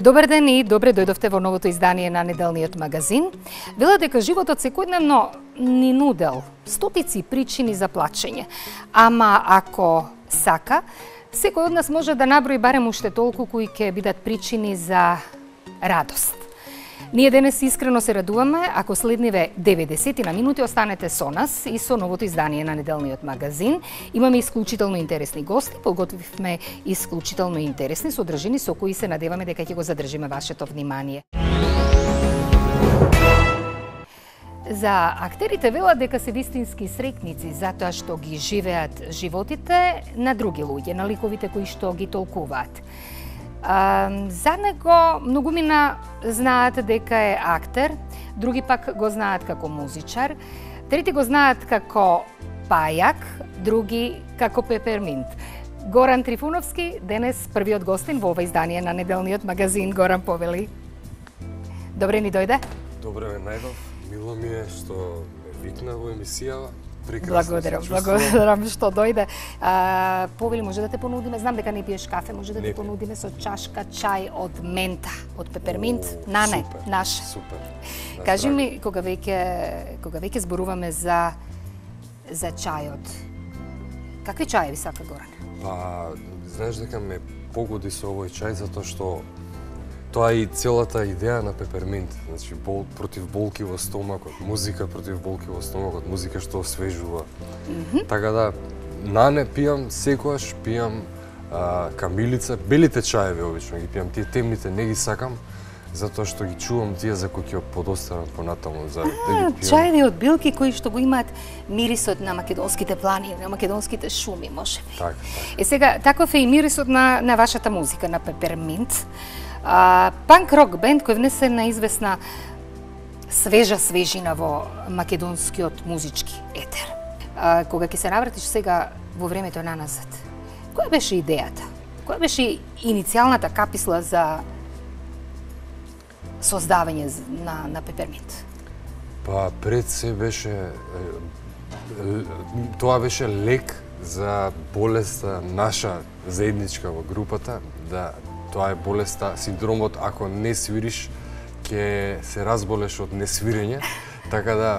Добар ден и добре дојдовте во новото издание на неделниот магазин. Вела дека животот секојдневно ни нудел стотици причини за плачење. Ама ако сака, секој од нас може да наброи барем уште толку кои ќе бидат причини за радост. Ние денес искрено се радуваме ако следниве 90 на минути останете со нас и со новото издание на неделниот магазин. Имаме исклучително интересни гости, подготвивме исклучително интересни содржини со кои се надеваме дека ќе го задржиме вашето внимание. За актерите велат дека се вистински среќници затоа што ги живеат животите на други луѓе, на ликовите кои што ги толкуваат. За него многумина знаат дека е актер, други пак го знаат како музичар, трети го знаат како пајак, други како пеперминт. Горан Трифуновски, денес првиот гостин во ова издание на неделниот магазин. Горан, повели. Добре ни дојде? Добре ме најдов. Мило ми е што ме викна во емисија. Благодарам што дојде. Повели, може да те понудиме, знам дека не пиеш кафе, може да те понудиме со чашка чај од мента, од пеперминт, нане, наше. Супер. Кажи ми, кога веќе зборуваме за чајот, какви чаеви сака Горан? Па, знаеш дека ме погоди со овој чај затоа што тоа е и целата идеја на пеперминт, значи против болки во стомакот, музика против болки во стомакот, музика што освежува. Така да, нане пијам секогаш, пијам камилица, белите чаеви обично ги пијам, тие темните не ги сакам, затоа што ги чувам тие за кои ќе подоставам понатаму за да ги пијам. Чаеви од билки кои што го имаат мирисот на македонските планини, на македонските шуми, може би. Така. Сега, таков е и мирисот на вашата музика, на пеперминт. Панк-рок бенд кој внесе на известна свежина во македонскиот музички етер. Кога ќе се навратиш сега во времето наназад, која беше идејата? Која беше иницијалната каписла за создавање на пеперминт? Па пред се беше тоа беше лек за болеста наша заедничка во групата, да тоа е болеста, синдромот, ако не свириш, ќе се разболеш од несвирење. Така да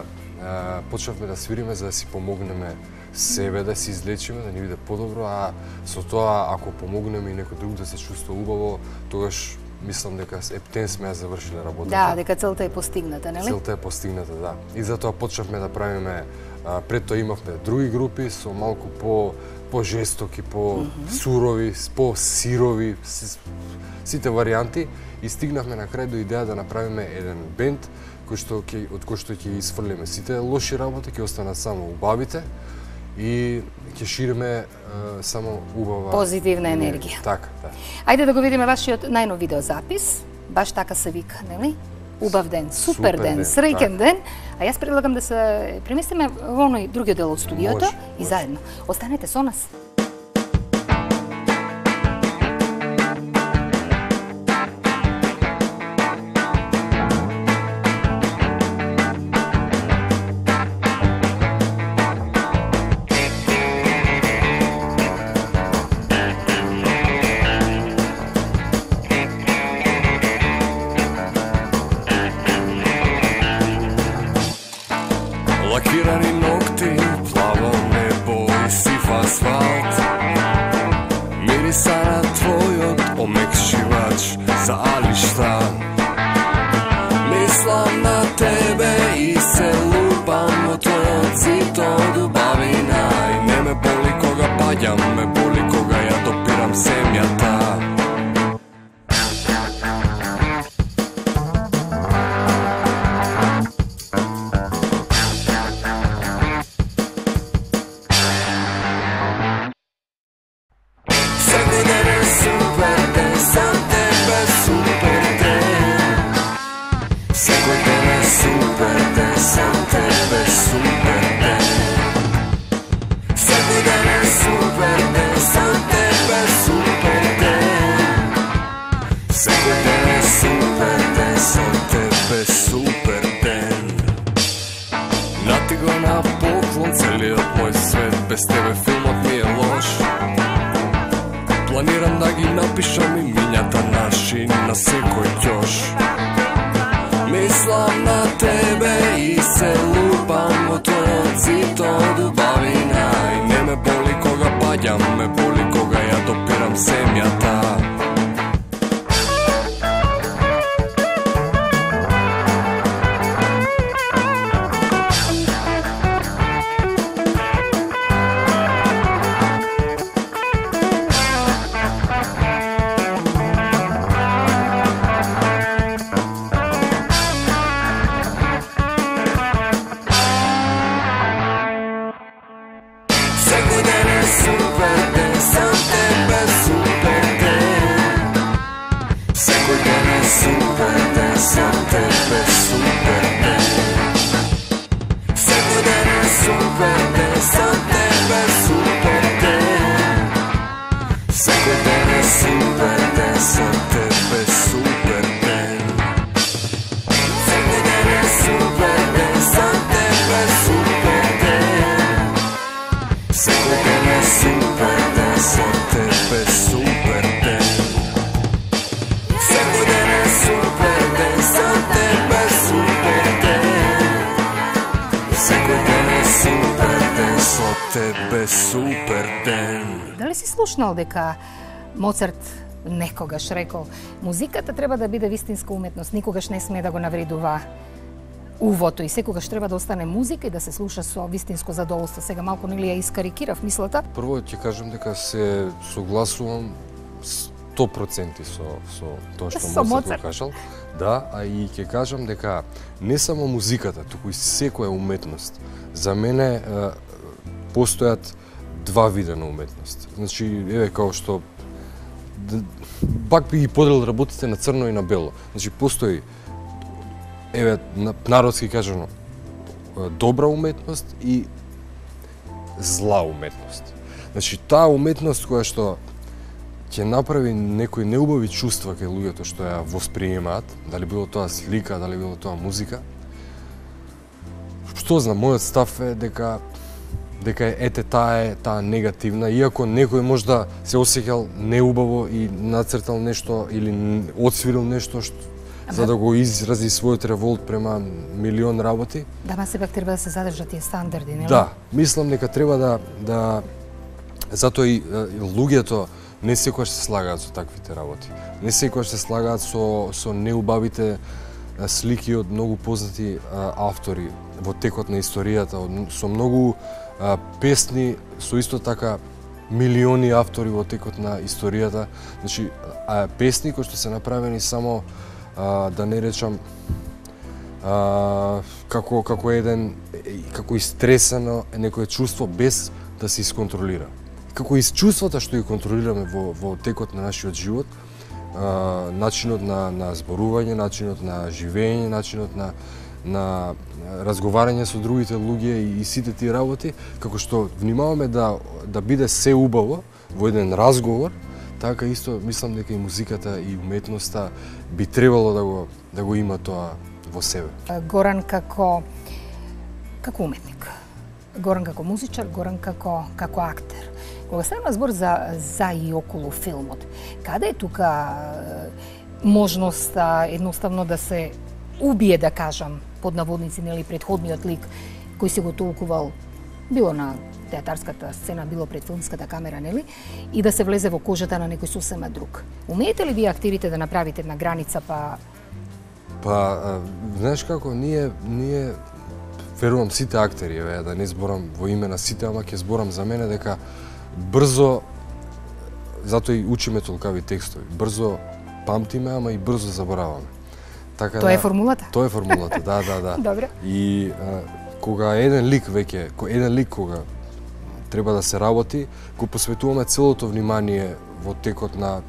почнавме да свириме за да си помогнеме себе, да се излечиме, да ни биде подобро, а со тоа, ако помогнеме и некој друг да се чувствува убаво, тогаш мислам дека ептен сме ја завршиле работата. Да, дека целта е постигната, нели? Целта е постигната, да. И затоа почнавме да правиме, пред тоа имавме други групи со малку по-жестоки, по-сурови, по-сирови, сите варијанти, и стигнавме на крај до идеја да направиме еден бенд од кој што ќе исфрлиме сите лоши работи, ќе останат само убавите и ќе шириме само убава позитивна енергија. Така, да. Ајде да го видиме вашиот најнов видеозапис. Баш така се вика, нели? Убав ден, супер ден, среќен ден. А јас предлагам да се преместиме во оној другиот дел од студиото и заедно. Останете со нас. Лакирани ногти, плаво небо и сив асфалт. Мириса на твојот омекшивач за алишта. Мислам на тебе и се лупам во твојот цит од убавина. И не ме боли кога паѓам, ме боли кога ја допирам земјата. Нати го на поклон целиот мој свет, без тебе филмот ми е лош. Планирам да ги напишам имињата наши на секој ќош. Мислам на тебе и се лупам во твојот цит од убавина. И не ме боли кога паѓам, ме боли кога ја допирам земјата. Дали си слушнал дека Моцарт некогаш рекол музиката треба да биде вистинска уметност, никогаш не смее да го навредува увото и секогаш треба да остане музика и да се слуша со вистинско задоволство. Сега малку нели ја искарикирав мислата. Прво ќе кажам дека се согласувам 100% со тоа што Моцарт го кажал. Да, а и ќе кажам дека не само музиката, туку и секоја уметност. За мене постојат два вида на уметност. Значи, еве као што пак би ги поделил работите на црно и на бело. Значи, постои еве народски кажано добра уметност и зла уметност. Значи, таа уметност која што ќе направи некои неубави чувства кај луѓето што ја восприемаат, дали било тоа слика, дали било тоа музика. Што знам, мојот став е дека ете таа негативна, иако некој можда се осеќал неубаво и нацртал нешто или отсвирил нешто за да го изрази својот револт према милион работи. Да, ма сепак треба да се задржат тие стандарди, нели? Да, мислам дека треба да затоа и луѓето не секогаш се слагаат со таквите работи. Не секогаш се слагаат со неубавите слики од многу познати автори во текот на историјата, со многу песни, со исто така милиони автори во текот на историјата. Значи, песни кои што се направени само, да не речам, како истресено некое чувство без да се исконтролира. Како чувствата што ги контролираме во текот на нашиот живот, начинот на зборување, начинот на живење, начинот на разговарање со другите луѓе и сите тие работи, како што внимаваме да биде се убаво во еден разговор, така исто мислам дека и музиката и уметноста би требало да го има тоа во себе. Горан како уметник, Горан како музичар, Горан како актер. Кога станува збор за и околу филмот, каде е тука можноста едноставно да се убие, да кажам, под наводници, нели, предходниот лик кој се го толкувал било на театарската сцена, било пред филмската камера, нели, и да се влезе во кожата на некој сосема друг. Умеете ли вие актерите да направите една граница, знаеш како, ние верувам сите актери, да не зборам во име на сите, ама ќе зборам за мене дека брзо, затоа и учиме толкави текстови, брзо памтиме, ама и брзо забораваме. Така тоа е формулата? Тоа е формулата, да. Добре. И кога еден лик кога треба да се работи, го посветуваме целото внимание во текот на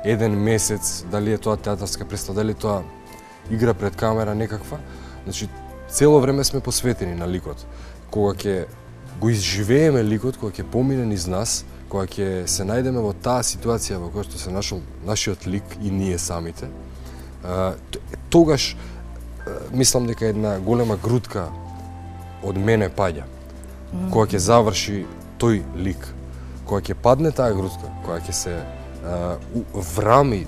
еден месец, дали е тоа театарска представа, дали тоа игра пред камера некаква. Значи, цело време сме посветени на ликот. Кога ќе го изживееме ликот, кога ќе помине низ нас, кога ќе се најдеме во таа ситуација во која што се нашол нашиот лик и ние самите, тогаш мислам дека една голема грудка од мене паѓа. Кога ќе заврши тој лик, кога ќе падне таа грудка, кога ќе се врами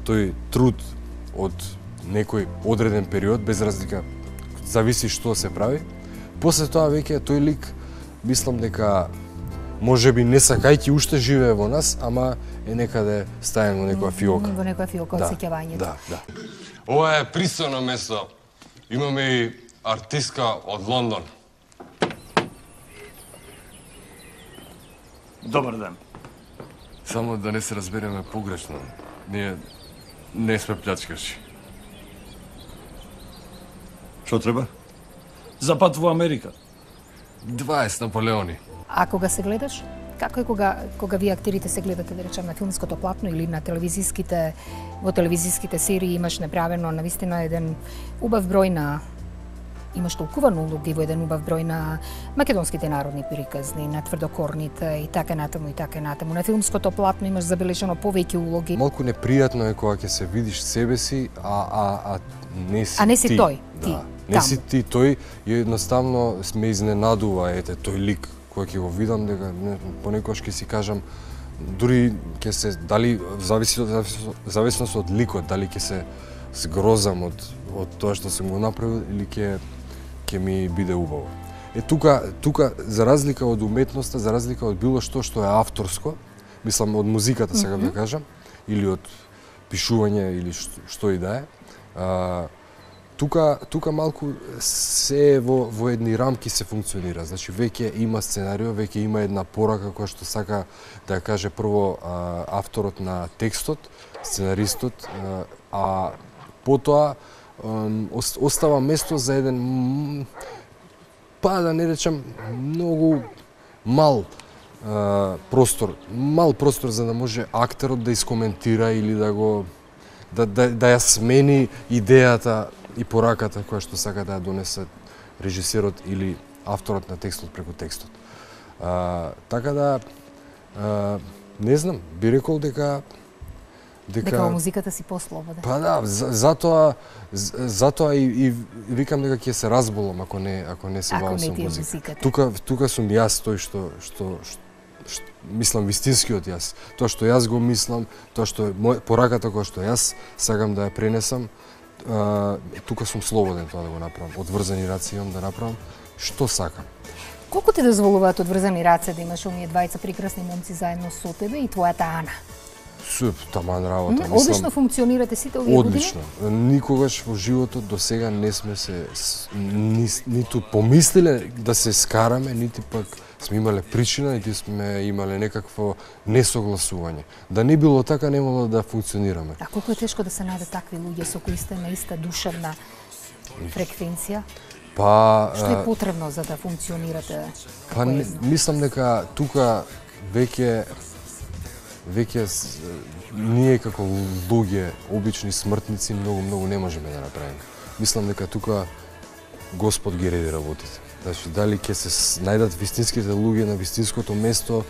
тој труд од некој одреден период, без разлика, зависи што се прави. После тоа веќе тој лик, мислам дека можеби не сакајќи уште живее во нас, ама е некаде стаен во некоја фиока. Во некоја фиока од сеќавањето. Да. Ова е пристойно место. Имаме и артистка од Лондон. Добар ден. Само да не се разбереме погрешно. Ние не сме плячкаши. Што треба? За пат во Америка. 20 Наполеони. А кога се гледаш? Како е кога вие актерите се гледате, да речем, на филмското платно или на во телевизиските серии имаш направено навистина еден убав број на имаш толкувано улоги во еден убав број на македонските народни приказни, на тврдокорните и така натаму. На филмското платно имаш забележано повеќе улоги. Малку непријатно е кога ќе се видиш себе си, а не си ти. А не си тој, ти. Да. Не си ти тој, и едноставно ме изненадува тој лик кој ќе го видам, дека понекогаш ќе си кажам, дури ќе се, дали зависност од ликот, дали ќе се згрозам од тоа што сум го направил или ќе ми биде убаво. Тука за разлика од уметноста, за разлика од било што е авторско, мислам од музиката сега да кажам, или од пишување или што и да е, тука малку се во едни рамки се функционира. Значи веќе има сценарио, веќе има една порака која што сака да ја каже прво авторот на текстот, сценаристот, а потоа остава место за еден, да не речам, многу мал простор за да може актерот да искоментира или да ја смени идејата и пораката која што сака да ја донесе режисерот или авторот на текстот преку текстот. Така да, не знам, би рекол дека во музиката си послободен. Па да, затоа и викам дека ќе се разболам ако не се бавам со музика. Тука сум јас тој што мислам вистинскиот јас. Тоа што јас го мислам, тоа што пораката која што јас сакам да ја пренесам, тука сум слободен тоа да го направам. Одврзани раце имам да направам што сакам. Колку ти дозволуваат одврзани раце да имаш оние двајца прекрасни момци заедно со тебе и твојата Ана? Таман работа. Одлично функционирате сите овие години? Одлично. Никогаш во животот до сега не сме се ниту помислиле да се скараме, нити пак сме имале причина, нити сме имале некакво несогласување. Да не било така, немало да функционираме. А колку е тешко да се најде такви луѓе со кои сте на иста душевна фреквенција? Што е потребно за да функционирате? Мислам дека тука веќе ние како луѓе, обични смртници, многу не можеме да направиме. Мислам дека тука Господ ги реди работите. Значи, дали ќе се најдат вистинските луѓе на вистинското место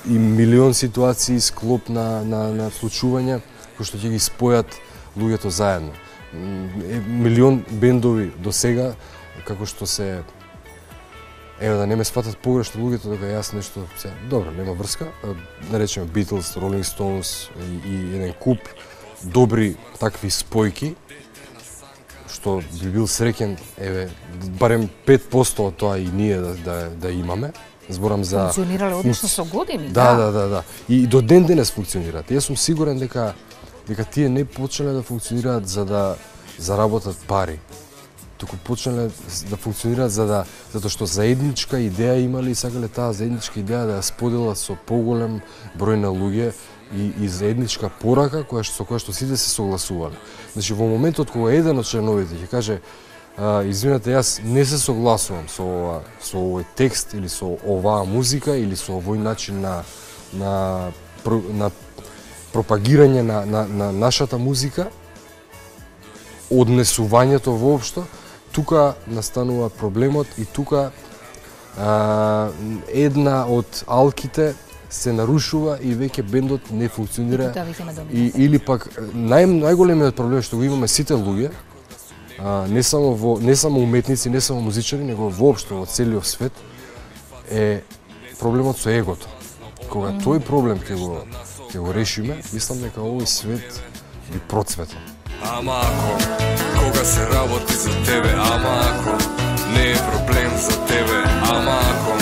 и милион ситуации, склоп на случувања, кои што ќе ги спојат луѓето заедно. Милион бендови до сега, како што се да не ме сватат погрешно луѓето дека јас нешто добро, нема врска, да речеме Beatles, Rolling Stones и еден куп добри такви спојки, што би бил среќен, барем 5% од тоа и ние да имаме. Зборам за функционирале одлично со години. Да. И до ден денес функционираат. Јас сум сигурен дека тие не почнале да функционираат за да заработат пари. Туку почнале да функционираат затоа што заедничка идеја имале и сакале таа заедничка идеја да ја споделат со поголем број на луѓе и заедничка порака со која што сите се согласувале. Значи во моментот кога еден од членовите ќе каже извинете, јас не се согласувам со овој текст или со оваа музика или со овој начин на пропагирање на нашата музика, однесувањето воопшто, тука настанува проблемот и тука една од алките се нарушува и веќе бендот не функционира. Или пак најголемиот проблем што го имаме сите луѓе, не само уметници, не само музичари, него воопшто во целиот свет, е проблемот со егото. Кога тој проблем ќе го решиме, мислам дека овој свет и процветам. Ама ако кога се работи за тебе, ама ако не е проблем за тебе, ама ако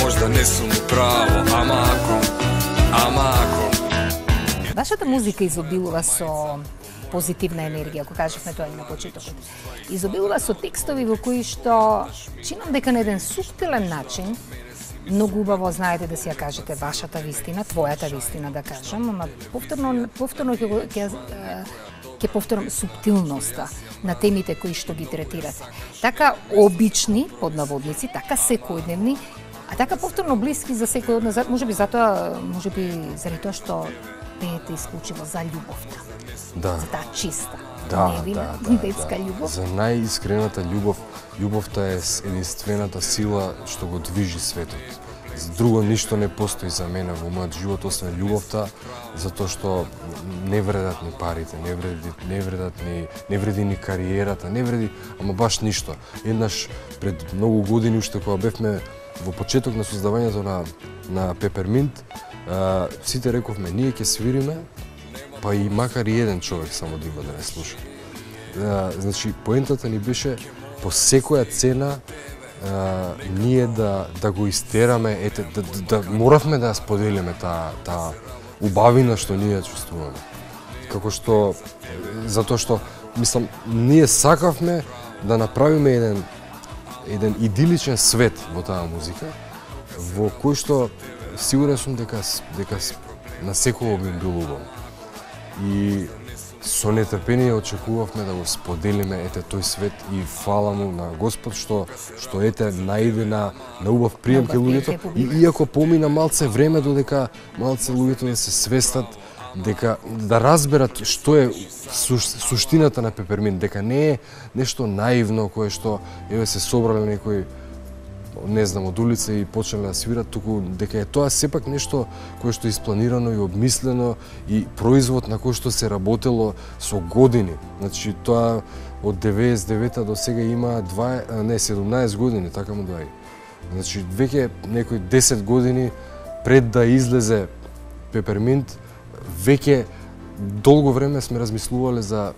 можда не сум право, ама ако Вашата музика изобилува со позитивна енергија, ако кажевме тоа и на почетокот. Изобилува со текстови во кои што чинам дека на еден суптилен начин многу убаво знаете да си ја кажете вашата вистина, твојата вистина да кажам, ама повторно ќе повторам суптилноста на темите кои што ги третирате. Така обични, под наводници, така секојдневни, а така повторно блиски за секој од нас, можеби заради тоа што пеете исклучиво за љубовта. Да. За таа чиста, Да, детска љубов. За најискрената љубов, љубовта е единствената сила што го движи светот. Друго ништо не постои за мене во мојот живот освен љубовта, затоа што не вредат ни парите, не вреди ни кариерата, не вреди ама баш ништо. Еднаш пред многу години уште кога бевме во почеток на создавањето на Пеперминт, сите рековме ние ќе свириме, па и макар и еден човек само да има да не слуша. Значи поентата ни беше по секоја цена ние да го истераме, да моравме да ја споделиме таа убавина што ние чувствуваме. Како што затоа што мислам ние сакавме да направиме еден идиличен свет во таа музика, во кој што сигурен сум дека на секој би било убаво. И со нетрпение очекувавме да го споделиме тој свет и фала му на Господ што најде на убав прием кај луѓето. И иако помина малце време додека малце луѓето да се свестат, дека да разберат што е суштината на Пеперминт, дека не е нешто наивно кое што се собрале некои не знам, од улица и почнале да свират, туку дека е тоа сепак нешто кое што е испланирано и обмислено и производ на кој што се работело со години. Значи тоа од 99-та до сега има 17 години, така му доаѓа. Значи веќе некои 10 години пред да излезе Пеперминт, веќе долго време сме размислувале за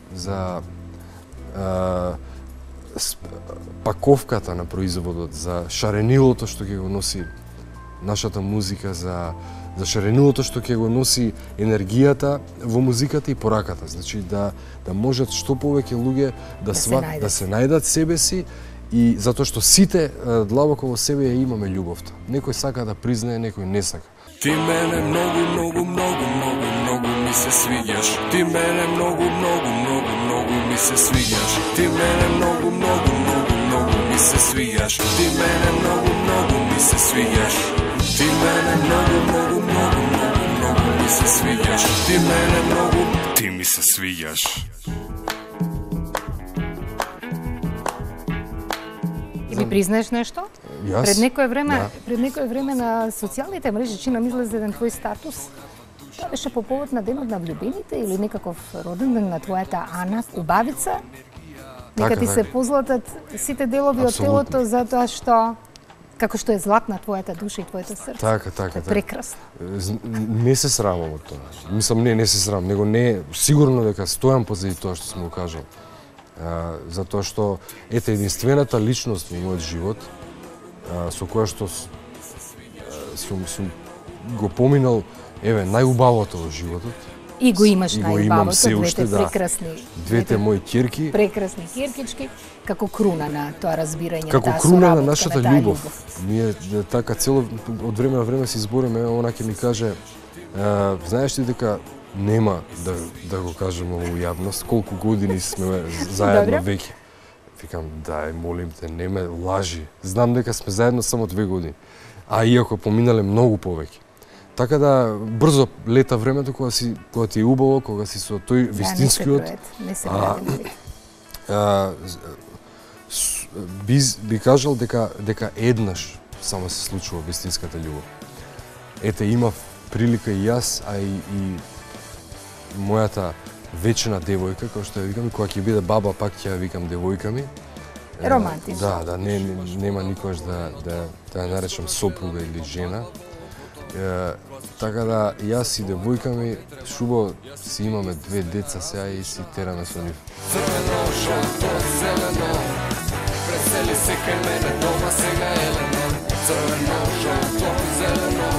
паковката на производот, за шаренилото што ќе го носи нашата музика, за шаренилото што ќе го носи енергијата во музиката и пораката. Значи да можат што повеќе луѓе да се најдат себе си, и затоа што сите длабоко во себе ја имаме љубовта. Некој сака да признае, некој не сака. Ти мене многу ми се свиѓаш. Ти мене многу ми се свиѓаш. Ти мене многу ми се свиѓаш. Ти мене многу ми се свиѓаш. Ти мене многу ми се свиѓаш. Ти мене ти ми се свиѓаш. И ми признаеш нешто? Јас? Пред некое време на социјалните мрежи чинам излезе еден твој статус. Тоа беше по повод на денот на влюбените или некаков роден ден на твојата Ана убавица. Нека ти се позлатат сите делови од телото затоа што како што е златна твојата душа и твоето срце. Така. Прекрасно. Не се срамам од тоа. Мислам не се срамам, него не сигурно дека стојам позади тоа што сум го кажал. Затоа што единствената личност во мојот живот со која што сум го поминал најубавото во животот. И го имаш најубавото, двете прекрасни. Двете мои ќерки. Прекрасни ќеркички, како круна на тоа разбирање, како круна на нашата љубов. Ние така цело од време на време се избориме, она ќе ми каже, знаеш ли дека нема да го кажеме во јавност колку години сме заедно веќе. Викам, дај, молим те, не ме лажи. Знам дека сме заедно само 2 години. А иако поминале многу повеќе. Така да брзо лета времето кога ти е убаво, кога си со тој вистинскиот. Би кажал дека еднаш само се случува вистинската љубов. Имав прилика и јас, а и мојата вечна девојка, кој што ја викам, кога ќе биде баба, пак ќе ја викам девојка ми. Романтично. Да, нема никогаш да ја наречам сопруга или жена. Така да, јас и девојка ми, шубо си имаме 2 деца сега и си тераме со нив. Црвено, жолто, зелено, пресели се кај мене дома сега Елено. Црвено, жолто, зелено,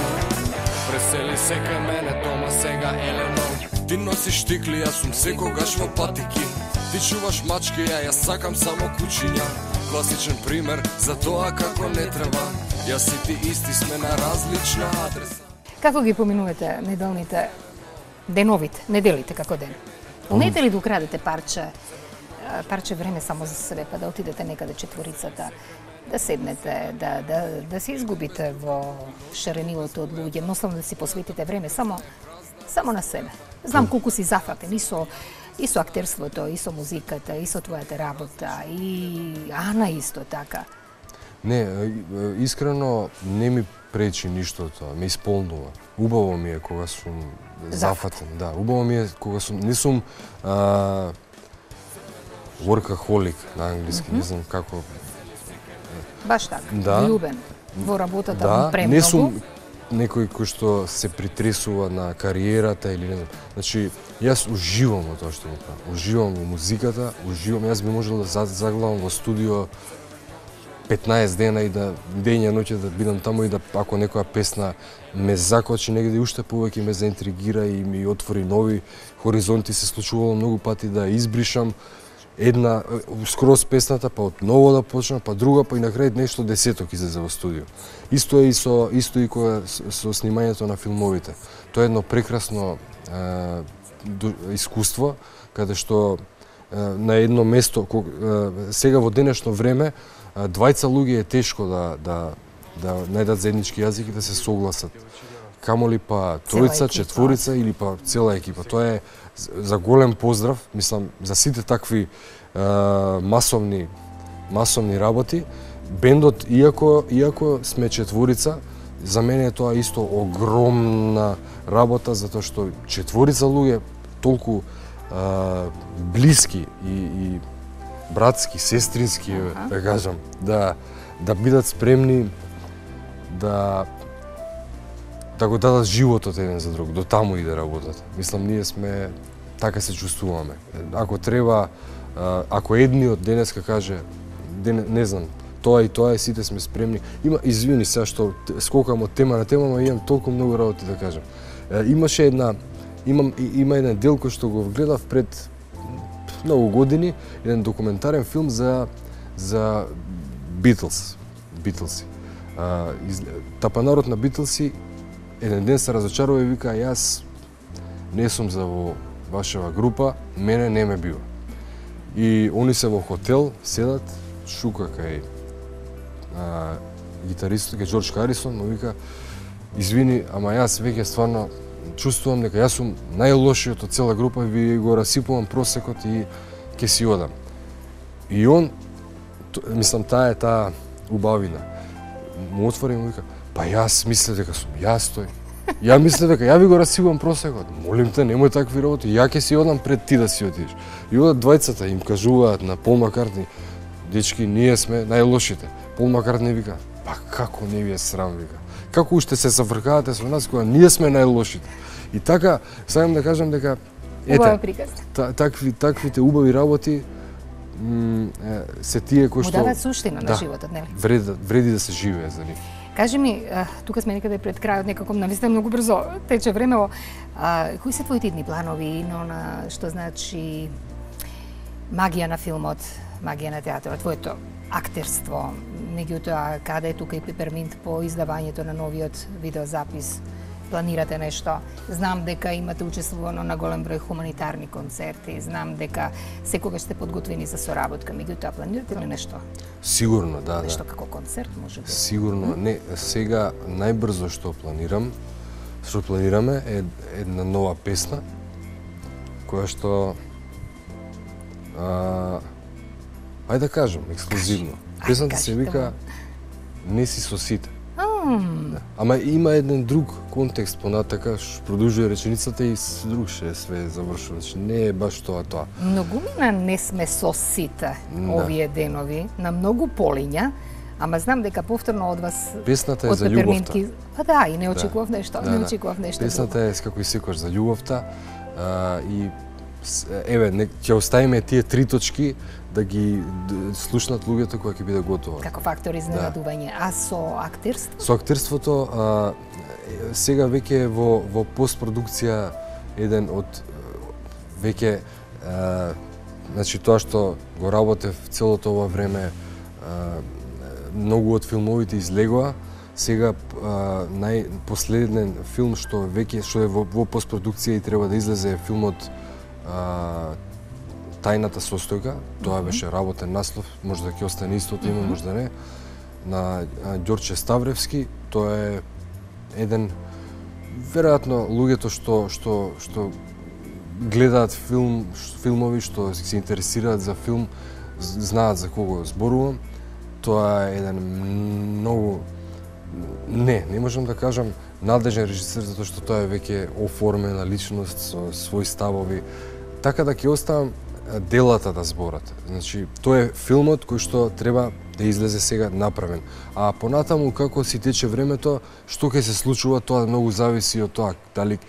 пресели се кај мене дома сега Елено. Ти носиш тикли, јас сум секогаш во патики. Ти чуваш мачки, а јас сакам само кучиња. Класичен пример за тоа како не треба. Јас и ти исти сме на различна адреса. Како ги поминувате неделните, деновите, неделите како ден? Умеете ли да украдете парче време само за себе, па да отидете некаде четворицата, да седнете, да се изгубите во шаренилото од луѓе, едноставно да си посветите време само на себе. Знам колку си зафатен и со актерството, и со музиката, и со твојата работа, и Ана исто така. Не, искрено не ми пречи ништо тоа, ме исполнува. Убаво ми е кога сум зафатен, да, убаво ми е кога сум, не сум workaholic на англиски, не знам како. Баш така, Да. влюбен во работата, Да, премногу. не сум некој кој што се притресува на кариерата или не знам. Значи, јас уживам во тоа што го правам. Уживам во музиката, уживам. Јас би можел да заглавам во студио 15 дена и да дење ноќе да бидам таму и да ако некоја песна ме закочи негде уште повеќе ме заинтригира и ми отвори нови хоризонти, се случувало многу пати да избришам една скроз песната, па од ново да почнам, па друга, па и на крај нешто десеток излезе во студио. Исто и кога со снимањето на филмовите. Тоа е едно прекрасно искуство каде што на едно место сега во денешно време двајца луѓе е тешко да најдат заеднички јазик и да се согласат. Камоли па тројца, четворица или па цела екипа. Тоа е за голем поздрав, мислам, за сите такви масовни работи. Бендот, иако сме четворица, за мене е тоа исто огромна работа, затоа што четворица луѓе толку блиски и братски, сестрински, да кажам, да бидат спремни да го дадат животот еден за друг, до таму и да работат. Мислам, ние сме, така се чувствуваме. Ако треба, ако едниот денеска каже, не знам, тоа и тоа, сите сме спремни. Извини сега што скокам од тема на тема, но имам толку многу работи да кажам. Има еден дел кој што го гледав пред многу години, еден документарен филм за Битлси. Тапанарот на Битлси еден ден се разочарува и вика, јас не сум за во вашава група, мене не ме бива. И они се во хотел, седат, шука кај гитаристот, кај Џорџ Харисон, но вика, извини, ама јас веќе стварно чувствувам дека јас сум најлошиот од цела група и ви го расипувам просекот и ќе си одам. И он, мислам, таа е таа убавина. Му отвори и му вика, па јас мисле дека сум јас тој. Ја мисле дека ја ви го расипувам просекот. Молим те, немој такви работи, ја ќе си одам пред ти да си одиш. И одат двајцата, им кажуваат на Пол Маккартни, дечки, ние сме најлошите. Пол Маккартни вика, па како не ви е срам, вика. Како уште се завркавате со нас кога ние сме најлошите. И така, сакам да кажам дека таквите убави работи се тие кои што му даваат суштина на животот, нели? Вреди да се живее за нив. Кажи ми, тука сме некаде пред крајот, некако навистина многу брзо тече времево. Кои се твоите идни планови, на што значи магија на филмот, магија на театарот, твоето актерство, меѓутоа каде е тука и Пеперминт по издавањето на новиот видеозапис? Планирате нешто? Знам дека имате учествувано на голем број хуманитарни концерти, знам дека секогаш сте подготвени за соработка, меѓутоа планирате ли нешто? Сигурно, да. Нешто како концерт, може би? Сигурно, не. Сега најбрзо што планираме е една нова песна, која што ајде да кажам, ексклузивно. Песната се вика Не си со сите. Да. Ама има еден друг контекст понатака, продолжува реченицата и друг ше све завршува. Не е баш тоа. Многумина не сме со сите овие денови, на многу полиња, Ама знам дека повторно од вас Песната е од за Пеперминтки. љубовта. Па да, и не очекував нешто, не очекував нешто. Песната е како и секогаш за љубовта и еве ќе оставиме тие 3 точки да ги слушнат луѓето кога ќе биде готово. Како фактор изненадување. А со актерство? Со актерството сега веќе е во постпродукција еден од веќе значи тоа што го работев целото ова време, многу од филмовите излегоа. Сега најпоследен филм што е во постпродукција и треба да излезе е филмот Тајната состојка. Тоа беше работен наслов, може да ќе остане истото име, може да не, на Ѓорче Ставревски. Тоа е еден, веројатно луѓето што гледаат филмови, што се интересираат за филм, знаат за кого зборувам. Тоа е еден многу, не можам да кажам надежен режисер, затоа што тоа е веќе оформена личност со своји ставови. Така да ќе оставам делата да зборат. Значи, тоа е филмот кој што треба да излезе сега направен. А понатаму како си тече времето, што ќе се случува, тоа многу зависи од тоа дали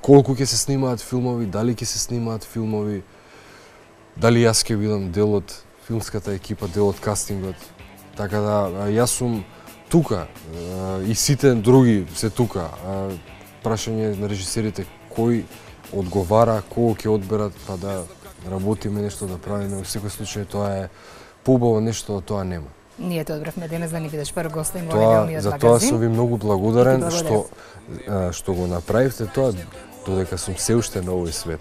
колку ќе се снимаат филмови, дали ќе се снимаат филмови, дали јас ќе бидам дел од филмската екипа, дел од кастингот. Така да јас сум тука и сите други се тука. Прашање на режисерите кој одговара, кого ќе одберат, па да работиме нешто, да правиме. Во секој случај тоа е поубаво нешто, тоа нема. Ние те одбравме денес да ни бидеш прв гостин во неделниот За тоа магазин. сум ви многу благодарен што го направивте тоа, додека сум се уште на овој свет.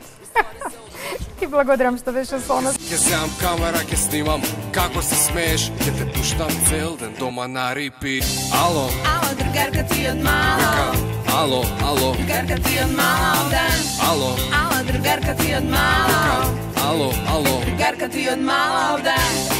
Ти благодарам што беше со нас. Ќе земам камера, ќе снимам како се смееш, ќе те пуштам цел ден дома на рипит. Ало, Ало, другарка ти од мало. ало, ало, Другарка ти од мало ден. ало, Ало, другарка ти од мало. ало, ало. Другарка ти од мало ден.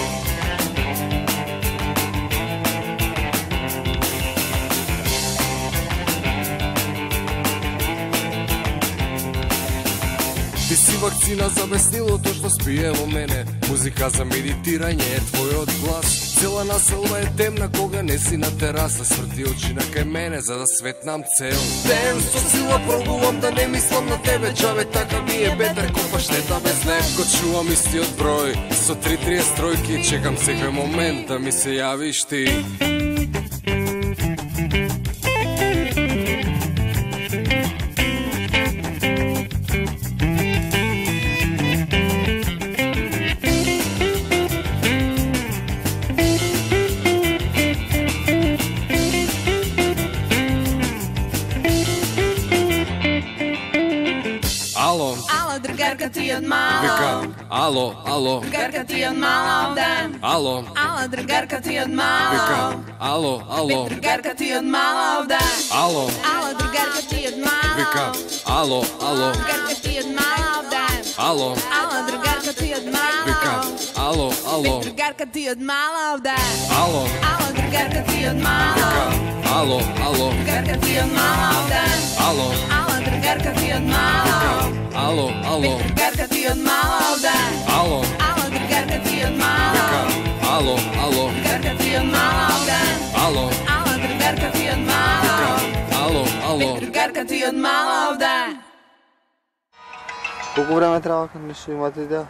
Ти си вакцина за беснилото што спие во мене. Музика за медитирање е твојот глас. Цела населба е темна кога не си на тераса. Сврти очи на кај мене за да светнам цел ден. Со сила пробувам да не мислам на тебе. Чаве така ми е бетер ко паштета без леп. Го чувам истиот број со 3-30 тројки. Чекам секој момент да ми се јавиш ти. Ало, Ало, другарка ти од мало. викам, ало, ало, Другарка ти од мало ден. ало, Ало, другарка ти од мало. викам, ало, ало, Другарка ти од мало ден. ало, Ало, другарка ти од мало. викам, ало, ало, Другарка ти од мало ден. ало, Ало, другарка ти од мало. викам, ало, ало, Другарка ти од мало ден. ало, Ало, другарка ти од мало. ало, ало, Другарка ти од мало ден. ало, Ало, другарка ти од мало. ало, ало, Другарка ти од мало ден. ало, Ало, другарка ти од мало. ало, ало, Другарка ти од мало ден. ало, Ало, другарка ти од мало. ало, ало. Другарка ти од мало ден. Колку време треба кога нешто имате идеја?